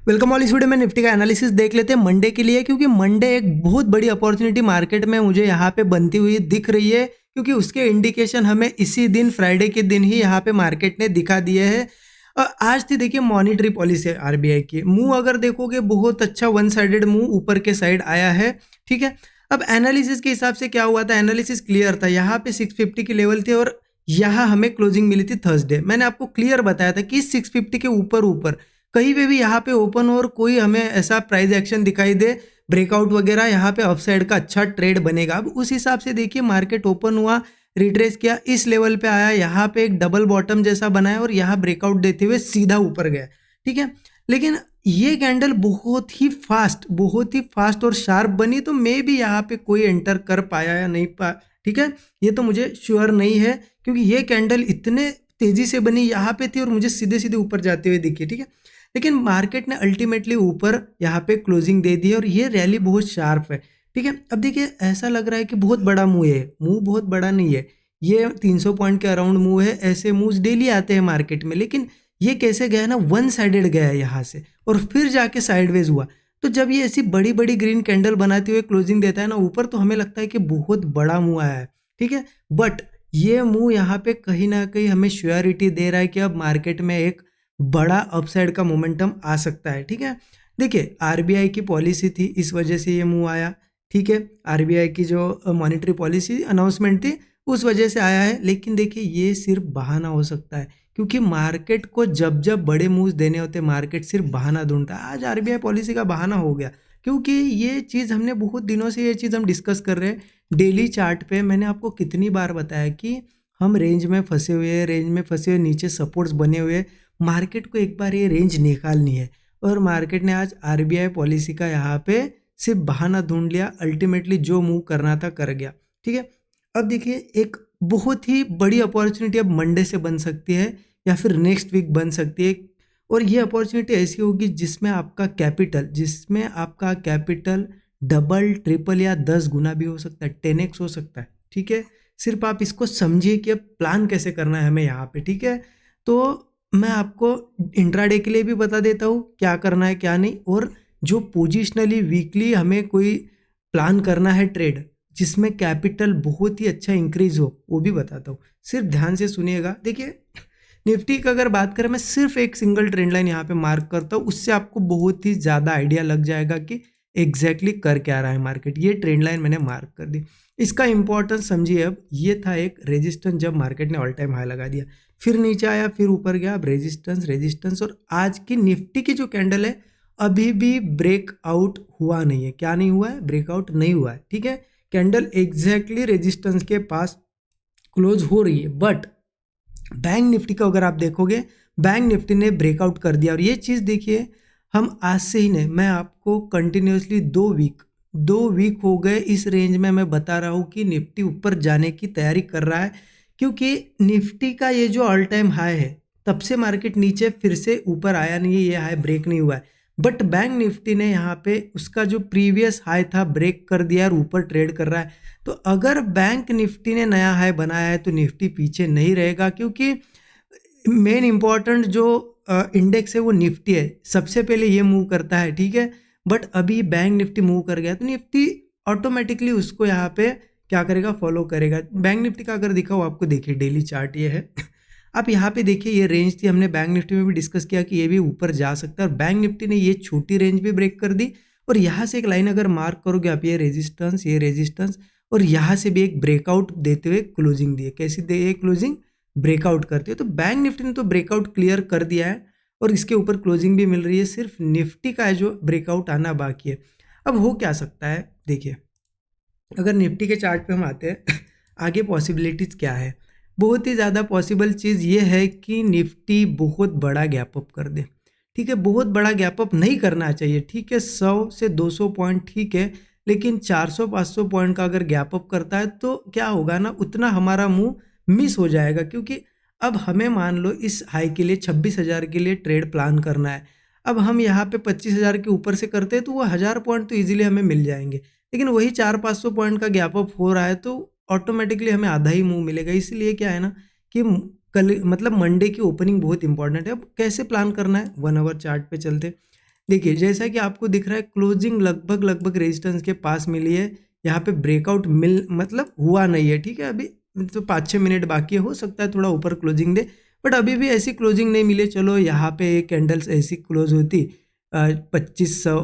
Welcome all. इस video में Nifty का एनालिसिस देख लेते हैं मंडे के लिए, क्योंकि मंडे एक बहुत बड़ी अपॉर्चुनिटी मार्केट में मुझे यहाँ पे बनती हुई दिख रही है, क्योंकि उसके इंडिकेशन हमें इसी दिन फ्राइडे के दिन ही यहाँ पे मार्केट ने दिखा दिए हैं। आज थी देखिए मॉनिटरी पॉलिसी आरबीआई की। मूव अगर देखोगे बहुत अच्छा वन साइडेड मूव ऊपर के साइड आया है, ठीक है। अब एनालिसिस के हिसाब से क्या हुआ था, एनालिसिस क्लियर था, यहाँ पे 650 की लेवल थी और यहाँ हमें क्लोजिंग मिली थी थर्सडे। मैंने आपको क्लियर बताया था कि 650 के ऊपर ऊपर कहीं पे भी यहाँ पे ओपन और कोई हमें ऐसा प्राइस एक्शन दिखाई दे, ब्रेकआउट वगैरह, यहाँ पे अपसाइड का अच्छा ट्रेड बनेगा। अब उस हिसाब से देखिए मार्केट ओपन हुआ, रिट्रेस किया, इस लेवल पे आया, यहाँ पे एक डबल बॉटम जैसा बनाया और यहाँ ब्रेकआउट देते हुए सीधा ऊपर गया, ठीक है। लेकिन ये कैंडल बहुत ही फास्ट और शार्प बनी, तो मे भी यहाँ पे कोई एंटर कर पाया या नहीं ठीक है, ये तो मुझे श्योर नहीं है, क्योंकि ये कैंडल इतने तेजी से बनी यहाँ पे थी और मुझे सीधे सीधे ऊपर जाते हुए दिखी, ठीक है। लेकिन मार्केट ने अल्टीमेटली ऊपर यहाँ पे क्लोजिंग दे दी और ये रैली बहुत शार्प है, ठीक है। अब देखिए ऐसा लग रहा है कि बहुत बड़ा मूव है, मूव बहुत बड़ा नहीं है, ये 300 पॉइंट के अराउंड मूव है। ऐसे मूव्स डेली आते हैं मार्केट में, लेकिन ये कैसे गया ना, वन साइडेड गया है यहाँ से और फिर जाके साइडवेज हुआ। तो जब ये ऐसी बड़ी बड़ी ग्रीन कैंडल बनाते हुए क्लोजिंग देता है ना ऊपर, तो हमें लगता है कि बहुत बड़ा मूव आया है, ठीक है। बट ये मूव यहाँ पे कहीं ना कहीं हमें श्योरिटी दे रहा है कि अब मार्केट में एक बड़ा अपसाइड का मोमेंटम आ सकता है, ठीक है। देखिए आरबीआई की पॉलिसी थी, इस वजह से ये मूव आया, ठीक है। आरबीआई की जो मॉनेटरी पॉलिसी अनाउंसमेंट थी उस वजह से आया है। लेकिन देखिए ये सिर्फ बहाना हो सकता है, क्योंकि मार्केट को जब जब बड़े मूव्स देने होते हैं मार्केट सिर्फ बहाना ढूंढता है। आज आरबीआई पॉलिसी का बहाना हो गया, क्योंकि ये चीज़ हमने बहुत दिनों से, ये चीज़ हम डिस्कस कर रहे हैं डेली चार्ट पे। मैंने आपको कितनी बार बताया कि हम रेंज में फंसे हुए हैं, रेंज में फंसे हुए, नीचे सपोर्ट्स बने हुए, मार्केट को एक बार ये रेंज निकालनी है। और मार्केट ने आज आरबीआई पॉलिसी का यहाँ पे सिर्फ बहाना ढूंढ लिया, अल्टीमेटली जो मूव करना था कर गया, ठीक है। अब देखिए एक बहुत ही बड़ी अपॉर्चुनिटी अब मंडे से बन सकती है या फिर नेक्स्ट वीक बन सकती है, और ये अपॉर्चुनिटी ऐसी होगी जिसमें आपका कैपिटल डबल ट्रिपल या 10 गुना भी हो सकता है, 10x हो सकता है, ठीक है। सिर्फ आप इसको समझिए कि अब प्लान कैसे करना है हमें यहाँ पे, ठीक है। तो मैं आपको इंट्राडे के लिए भी बता देता हूँ क्या करना है क्या नहीं, और जो पोजिशनली वीकली हमें कोई प्लान करना है ट्रेड जिसमें कैपिटल बहुत ही अच्छा इंक्रीज हो, वो भी बताता हूँ। सिर्फ ध्यान से सुनिएगा। देखिए निफ्टी का अगर बात करें, मैं सिर्फ एक सिंगल ट्रेंड लाइन यहाँ पे मार्क करता हूँ, उससे आपको बहुत ही ज़्यादा आइडिया लग जाएगा कि एग्जैक्टली कर क्या रहा है मार्केट। ये ट्रेंड लाइन मैंने मार्क कर दी, इसका इंपॉर्टेंस समझिए। अब ये था एक रेजिस्टेंस, जब मार्केट ने ऑल टाइम हाई लगा दिया, फिर नीचे आया, फिर ऊपर गया, अब रेजिस्टेंस। और आज की निफ्टी की जो कैंडल है अभी भी ब्रेकआउट हुआ नहीं है। क्या नहीं हुआ है? ब्रेकआउट नहीं हुआ है, ठीक है। कैंडल एग्जैक्टली रेजिस्टेंस के पास क्लोज हो रही है। बट बैंक निफ्टी का अगर आप देखोगे, बैंक निफ्टी ने ब्रेकआउट कर दिया। और ये चीज़ देखिए, हम आज से ही नहीं, मैं आपको कंटिन्यूसली 2 वीक हो गए इस रेंज में मैं बता रहा हूँ कि निफ्टी ऊपर जाने की तैयारी कर रहा है, क्योंकि निफ्टी का ये जो ऑल टाइम हाई है तब से मार्केट नीचे फिर से ऊपर आया नहीं है, ये हाई ब्रेक नहीं हुआ है। बट बैंक निफ्टी ने यहाँ पे उसका जो प्रीवियस हाई था ब्रेक कर दिया और ऊपर ट्रेड कर रहा है। तो अगर बैंक निफ्टी ने नया हाई बनाया है तो निफ्टी पीछे नहीं रहेगा, क्योंकि मेन इंपॉर्टेंट जो इंडेक्स है वो निफ्टी है, सबसे पहले ये मूव करता है, ठीक है। बट अभी बैंक निफ्टी मूव कर गया तो निफ्टी ऑटोमेटिकली उसको यहाँ पे क्या करेगा, फॉलो करेगा। बैंक निफ्टी का अगर दिखाओ आपको, देखिए डेली चार्ट ये है, आप यहाँ पे देखिए ये रेंज थी, हमने बैंक निफ्टी में भी डिस्कस किया कि ये भी ऊपर जा सकता है, और बैंक निफ्टी ने ये छोटी रेंज भी ब्रेक कर दी। और यहाँ से एक लाइन अगर मार्क करोगे आप, ये रेजिस्टेंस, और यहाँ से भी एक ब्रेकआउट देते हुए क्लोजिंग दी है। कैसी दी है क्लोजिंग? ब्रेकआउट करते हो। तो बैंक निफ्टी ने तो ब्रेकआउट क्लियर कर दिया है और इसके ऊपर क्लोजिंग भी मिल रही है, सिर्फ निफ्टी का है जो ब्रेकआउट आना बाकी है। अब हो क्या सकता है, देखिए अगर निफ्टी के चार्ट पे हम आते हैं आगे पॉसिबिलिटीज़ क्या है। बहुत ही ज़्यादा पॉसिबल चीज़ ये है कि निफ्टी बहुत बड़ा गैप अप कर दे, ठीक है। बहुत बड़ा गैप अप नहीं करना चाहिए, ठीक है। 100 से 200 पॉइंट ठीक है, लेकिन 400-500 पॉइंट का अगर गैप अप करता है तो क्या होगा ना, उतना हमारा मूव मिस हो जाएगा। क्योंकि अब हमें मान लो इस हाई के लिए 26,000 के लिए ट्रेड प्लान करना है, अब हम यहाँ पे 25,000 के ऊपर से करते हैं तो वो 1000 पॉइंट तो ईजिली हमें मिल जाएंगे। लेकिन वही 400-500 पॉइंट का गैप अप हो रहा है तो ऑटोमेटिकली हमें आधा ही मूव मिलेगा। इसलिए क्या है ना कि कल मतलब मंडे की ओपनिंग बहुत इंपॉर्टेंट है। अब कैसे प्लान करना है, 1 आवर चार्ट पे चलते। देखिए जैसा कि आपको दिख रहा है क्लोजिंग लगभग रेजिस्टेंस के पास मिली है। यहाँ पे ब्रेकआउट मिल मतलब हुआ नहीं है, ठीक है। अभी तो 5-6 मिनट बाकी है, हो सकता है थोड़ा ऊपर क्लोजिंग दे, बट अभी भी ऐसी क्लोजिंग नहीं मिली। चलो यहाँ पे एक कैंडल्स ऐसी क्लोज होती 2500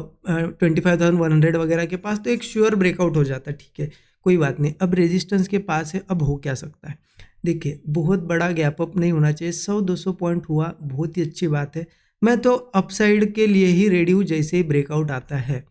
25,100 वगैरह के पास, तो एक श्योर ब्रेकआउट हो जाता, ठीक है, कोई बात नहीं। अब रेजिस्टेंस के पास है, अब हो क्या सकता है। देखिए बहुत बड़ा गैप अप नहीं होना चाहिए, 100-200 पॉइंट हुआ बहुत ही अच्छी बात है। मैं तो अपसाइड के लिए ही रेडी हूँ जैसे ही ब्रेकआउट आता है,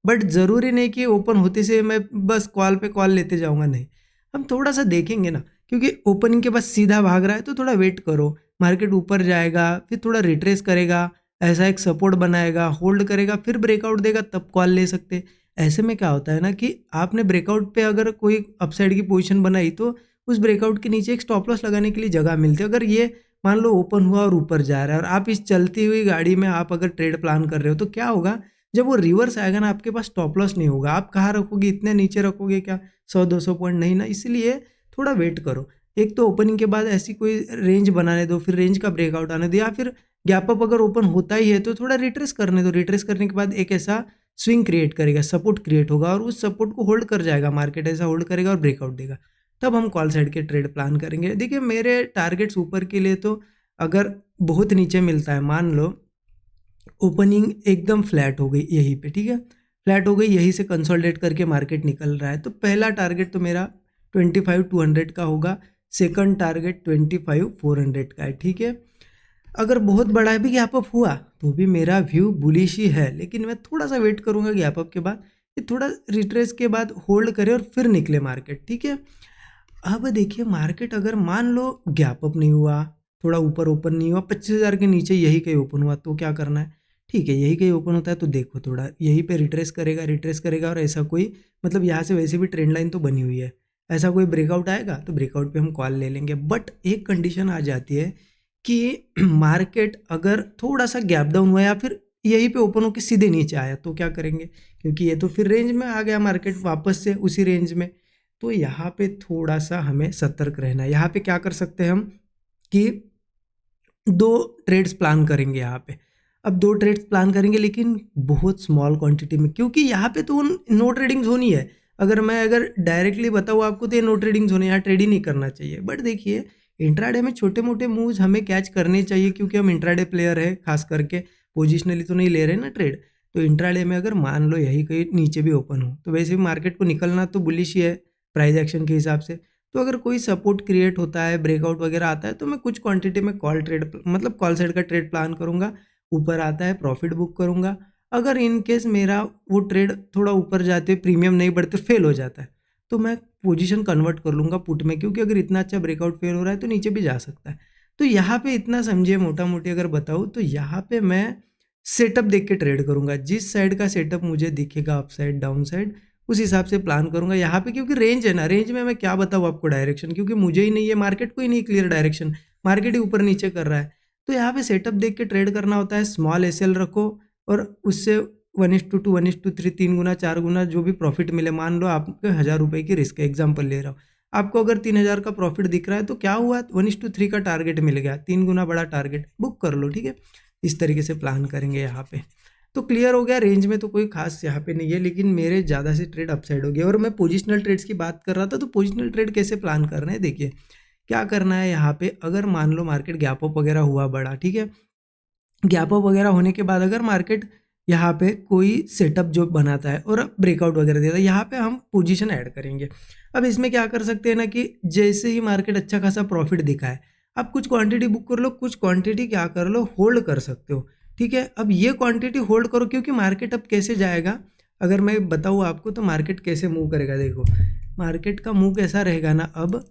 बट ज़रूरी नहीं कि ओपन होते से मैं बस कॉल पे कॉल लेते जाऊँगा, नहीं। हम थोड़ा सा देखेंगे ना, क्योंकि ओपनिंग के बाद सीधा भाग रहा है तो थोड़ा वेट करो। मार्केट ऊपर जाएगा, फिर थोड़ा रिट्रेस करेगा, ऐसा एक सपोर्ट बनाएगा, होल्ड करेगा, फिर ब्रेकआउट देगा, तब कॉल ले सकते। ऐसे में क्या होता है ना कि आपने ब्रेकआउट पे अगर कोई अपसाइड की पोजीशन बनाई तो उस ब्रेकआउट के नीचे एक स्टॉप लॉस लगाने के लिए जगह मिलती है। अगर ये मान लो ओपन हुआ और ऊपर जा रहा है और आप इस चलती हुई गाड़ी में आप अगर ट्रेड प्लान कर रहे हो, तो क्या होगा, जब वो रिवर्स आएगा ना, आपके पास स्टॉप लॉस नहीं होगा। आप कहाँ रखोगे, इतने नीचे रखोगे क्या, 100-200 पॉइंट नहीं ना। इसलिए थोड़ा वेट करो। एक तो ओपनिंग के बाद ऐसी कोई रेंज बनाने दो, फिर रेंज का ब्रेकआउट आने दो, या फिर गैप अप अगर ओपन होता ही है तो थोड़ा रिट्रेस करने दो। रिट्रेस करने के बाद एक ऐसा स्विंग क्रिएट करेगा, सपोर्ट क्रिएट होगा और उस सपोर्ट को होल्ड कर जाएगा मार्केट, ऐसा होल्ड करेगा और ब्रेकआउट देगा, तब हम कॉल साइड के ट्रेड प्लान करेंगे। देखिए मेरे टारगेट्स ऊपर के लिए तो अगर बहुत नीचे मिलता है, मान लो ओपनिंग एकदम फ्लैट हो गई यहीं पे, ठीक है, फ्लैट हो गई, यहीं से कंसोलिडेट करके मार्केट निकल रहा है, तो पहला टारगेट तो मेरा 25,200 का होगा, सेकंड टारगेट 25,400 का है, ठीक है। अगर बहुत बड़ा भी गैप अप हुआ तो भी मेरा व्यू बुलिश ही है, लेकिन मैं थोड़ा सा वेट करूंगा गैप अप के बाद कि थोड़ा रिट्रेस के बाद होल्ड करे और फिर निकले मार्केट, ठीक है। अब देखिए मार्केट अगर मान लो गैप अप नहीं हुआ, थोड़ा ऊपर ओपन नहीं हुआ, 25,000 के नीचे यही कहीं ओपन हुआ, तो क्या करना है, ठीक है, यही कहीं ओपन होता है तो देखो थोड़ा यहीं पे रिट्रेस करेगा और ऐसा कोई मतलब यहाँ से वैसे भी ट्रेंड लाइन तो बनी हुई है, ऐसा कोई ब्रेकआउट आएगा तो ब्रेकआउट पे हम कॉल ले लेंगे। बट एक कंडीशन आ जाती है कि मार्केट अगर थोड़ा सा गैप डाउन हुआ या फिर यहीं पे ओपन होकर सीधे नीचे आया तो क्या करेंगे, क्योंकि ये तो फिर रेंज में आ गया मार्केट वापस से उसी रेंज में, तो यहाँ पे थोड़ा सा हमें सतर्क रहना है। यहाँ पे क्या कर सकते हैं हम कि 2 ट्रेड्स प्लान करेंगे यहाँ पे। अब 2 ट्रेड्स प्लान करेंगे लेकिन बहुत स्मॉल क्वांटिटी में, क्योंकि यहाँ पे तो नो ट्रेडिंग जोन ही है। अगर डायरेक्टली बताऊँ आपको तो ये नो ट्रेडिंग जोन है, यहाँ ट्रेड ही नहीं करना चाहिए। बट देखिए इंट्राडे में छोटे मोटे मूव्स हमें कैच करने चाहिए, क्योंकि हम इंट्राडे प्लेयर है, खास करके पोजिशनली तो नहीं ले रहे ना ट्रेड। तो इंट्राडे में अगर मान लो यही कहीं नीचे भी ओपन हो तो वैसे भी मार्केट को निकलना तो बुलिश ही है प्राइस एक्शन के हिसाब से। तो अगर कोई सपोर्ट क्रिएट होता है, ब्रेकआउट वगैरह आता है, तो मैं कुछ क्वांटिटी में कॉल ट्रेड मतलब कॉल साइड का ट्रेड प्लान करूंगा, ऊपर आता है प्रॉफिट बुक करूंगा। अगर इन केस मेरा वो ट्रेड थोड़ा ऊपर जाते प्रीमियम नहीं बढ़ते फेल हो जाता है, तो मैं पोजीशन कन्वर्ट कर लूँगा पुट में, क्योंकि अगर इतना अच्छा ब्रेकआउट फेल हो रहा है तो नीचे भी जा सकता है। तो यहाँ पे इतना समझिए, मोटा मोटी अगर बताऊँ तो यहाँ पे मैं सेटअप देख के ट्रेड करूँगा। जिस साइड का सेटअप मुझे दिखेगा अप साइड डाउन साइड, उस हिसाब से प्लान करूंगा यहाँ पे, क्योंकि रेंज है ना, रेंज में मैं क्या बताऊँ आपको डायरेक्शन, क्योंकि मुझे ही नहीं है, मार्केट को ही नहीं क्लियर डायरेक्शन, मार्केट ही ऊपर नीचे कर रहा है। तो यहाँ पे सेटअप देख के ट्रेड करना होता है। स्मॉल एसएल रखो और उससे 1:2 1:3 3 गुना 4 गुना जो भी प्रॉफिट मिले, मान लो आपके 1,000 रुपये की रिस्क है, एग्जाम्पल ले रहा हूँ, आपको अगर 3,000 का प्रॉफिट दिख रहा है तो क्या हुआ, 1:3 का टारगेट मिल गया, 3 गुना बड़ा टारगेट बुक कर लो, ठीक है। इस तरीके से प्लान करेंगे यहाँ पे। तो क्लियर हो गया, रेंज में तो कोई खास यहाँ पे नहीं है, लेकिन मेरे ज़्यादा से ट्रेड अपसाइड हो गया। और मैं पोजिशनल ट्रेड्स की बात कर रहा था, तो पोजिशनल ट्रेड कैसे प्लान कर रहे हैं, देखिए क्या करना है यहाँ पे। अगर मान लो मार्केट गैप अप वगैरह हुआ बड़ा, ठीक है, गैप अप वगैरह होने के बाद अगर मार्केट यहाँ पे कोई सेटअप जो बनाता है और ब्रेकआउट वगैरह देता है, यहाँ पे हम पोजीशन ऐड करेंगे। अब इसमें क्या कर सकते हैं ना कि जैसे ही मार्केट अच्छा खासा प्रॉफिट दिखाए, आप कुछ क्वांटिटी बुक कर लो, कुछ क्वांटिटी क्या कर लो, होल्ड कर सकते हो, ठीक है। अब ये क्वांटिटी होल्ड करो, क्योंकि मार्केट अब कैसे जाएगा अगर मैं बताऊँ आपको, तो मार्केट कैसे मूव करेगा। देखो मार्केट का मूव कैसा रहेगा ना अब,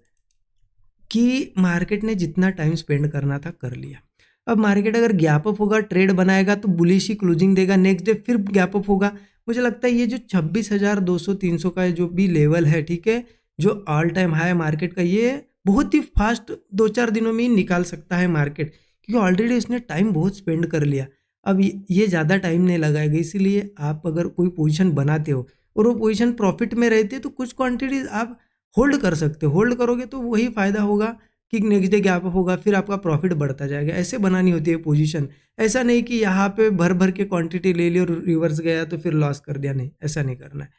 कि मार्केट ने जितना टाइम स्पेंड करना था कर लिया। अब मार्केट अगर गैप अप होगा, ट्रेड बनाएगा तो बुलिश ही क्लोजिंग देगा, नेक्स्ट डे फिर गैप अप होगा। मुझे लगता है ये जो 26,200-300 का जो भी लेवल है, ठीक है, जो ऑल टाइम हाई मार्केट का, ये बहुत ही फास्ट 2-4 दिनों में ही निकाल सकता है मार्केट, क्योंकि ऑलरेडी इसने टाइम बहुत स्पेंड कर लिया। अब ये ज़्यादा टाइम नहीं लगाएगा, इसीलिए आप अगर कोई पोजीशन बनाते हो और वो पोजीशन प्रॉफिट में रहती है तो कुछ क्वांटिटीज आप होल्ड कर सकते हो। होल्ड करोगे तो वही फ़ायदा होगा कि नेक्स्ट डे गैप अप होगा, फिर आपका प्रॉफिट बढ़ता जाएगा। ऐसे बनानी होती है पोजीशन। ऐसा नहीं कि यहाँ पे भर भर के क्वांटिटी ले ली और रिवर्स गया तो फिर लॉस कर दिया, नहीं, ऐसा नहीं करना है।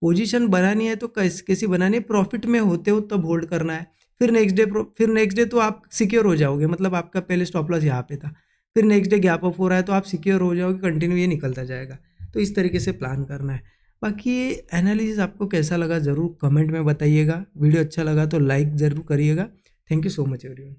पोजीशन बनानी है तो कैसी बनानी है, प्रॉफिट में होते हो तब होल्ड करना है। फिर नेक्स्ट डे तो आप सिक्योर हो जाओगे, मतलब आपका पहले स्टॉप लॉस यहाँ पे था, फिर नेक्स्ट डे गैप अप हो रहा है तो आप सिक्योर हो जाओगे, कंटिन्यू ये निकलता जाएगा। तो इस तरीके से प्लान करना है। बाकी ये एनालिसिस आपको कैसा लगा ज़रूर कमेंट में बताइएगा। वीडियो अच्छा लगा तो लाइक ज़रूर करिएगा। Thank you so much everyone.